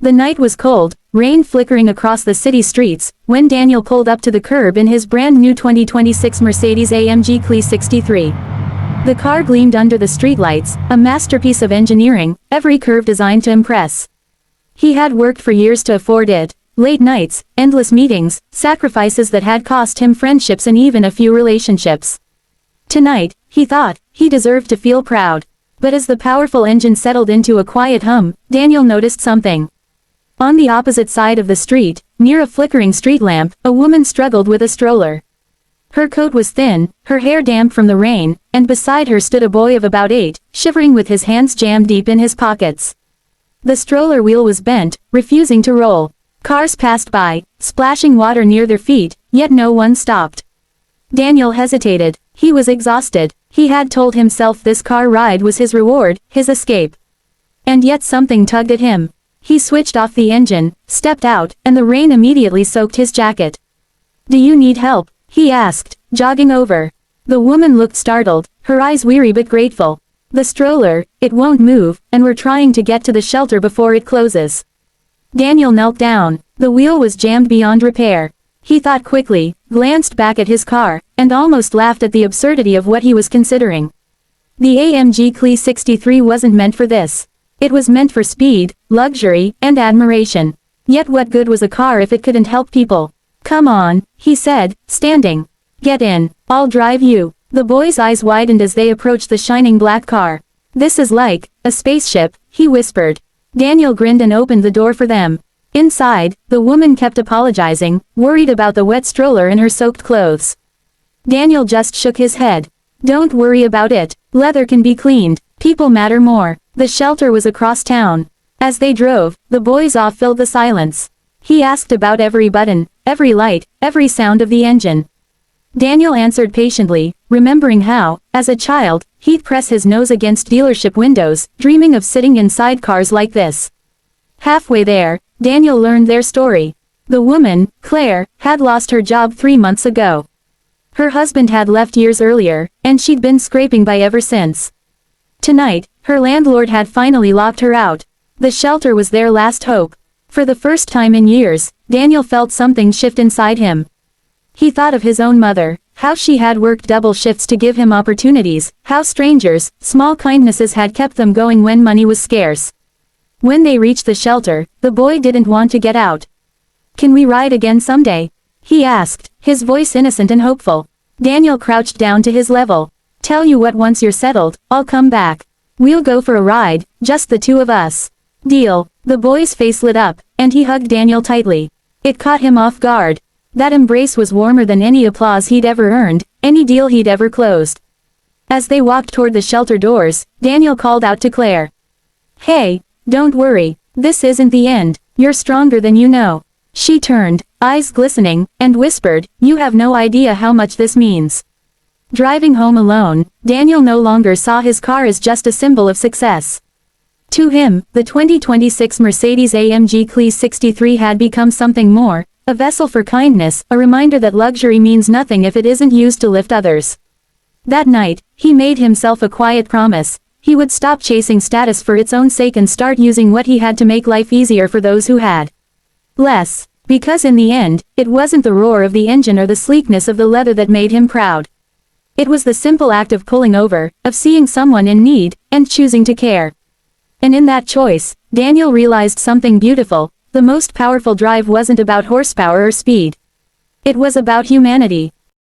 The night was cold, rain flickering across the city streets, when Daniel pulled up to the curb in his brand new 2026 Mercedes-AMG CLE 63. The car gleamed under the streetlights, a masterpiece of engineering, every curve designed to impress. He had worked for years to afford it. Late nights, endless meetings, sacrifices that had cost him friendships and even a few relationships. Tonight, he thought, he deserved to feel proud. But as the powerful engine settled into a quiet hum, Daniel noticed something. On the opposite side of the street, near a flickering street lamp, a woman struggled with a stroller. Her coat was thin, her hair damp from the rain, and beside her stood a boy of about 8, shivering with his hands jammed deep in his pockets. The stroller wheel was bent, refusing to roll. Cars passed by, splashing water near their feet, yet no one stopped. Daniel hesitated. He was exhausted. He had told himself this car ride was his reward, his escape. And yet something tugged at him. He switched off the engine, stepped out, and the rain immediately soaked his jacket. "Do you need help?" he asked, jogging over. The woman looked startled, her eyes weary but grateful. "The stroller, it won't move, and we're trying to get to the shelter before it closes." Daniel knelt down. The wheel was jammed beyond repair. He thought quickly, glanced back at his car, and almost laughed at the absurdity of what he was considering. The AMG CLE 63 wasn't meant for this. It was meant for speed, luxury, and admiration. Yet what good was a car if it couldn't help people? "Come on," he said, standing. "Get in, I'll drive you." The boy's eyes widened as they approached the shining black car. "This is like a spaceship," he whispered. Daniel grinned and opened the door for them. Inside, the woman kept apologizing, worried about the wet stroller and her soaked clothes. Daniel just shook his head. "Don't worry about it. Leather can be cleaned. People matter more." The shelter was across town. As they drove, the boy's awe filled the silence. He asked about every button, every light, every sound of the engine. Daniel answered patiently, remembering how, as a child, he'd press his nose against dealership windows, dreaming of sitting inside cars like this. Halfway there, Daniel learned their story. The woman, Claire, had lost her job 3 months ago. Her husband had left years earlier, and she'd been scraping by ever since. Tonight, her landlord had finally locked her out. The shelter was their last hope. For the first time in years, Daniel felt something shift inside him. He thought of his own mother, how she had worked double shifts to give him opportunities, how strangers, small kindnesses had kept them going when money was scarce. When they reached the shelter, the boy didn't want to get out. "Can we ride again someday?" he asked, his voice innocent and hopeful. Daniel crouched down to his level. "Tell you what, once you're settled, I'll come back. We'll go for a ride, just the two of us." "Deal." The boy's face lit up, and he hugged Daniel tightly. It caught him off guard. That embrace was warmer than any applause he'd ever earned, any deal he'd ever closed. As they walked toward the shelter doors, Daniel called out to Claire. "Hey, don't worry, this isn't the end, you're stronger than you know." She turned, eyes glistening, and whispered, "You have no idea how much this means." Driving home alone, Daniel no longer saw his car as just a symbol of success. To him, the 2026 Mercedes-AMG CLE 63 had become something more, a vessel for kindness, a reminder that luxury means nothing if it isn't used to lift others. That night, he made himself a quiet promise. He would stop chasing status for its own sake and start using what he had to make life easier for those who had less. Because in the end, it wasn't the roar of the engine or the sleekness of the leather that made him proud. It was the simple act of pulling over, of seeing someone in need, and choosing to care. And in that choice, Daniel realized something beautiful. The most powerful drive wasn't about horsepower or speed. It was about humanity.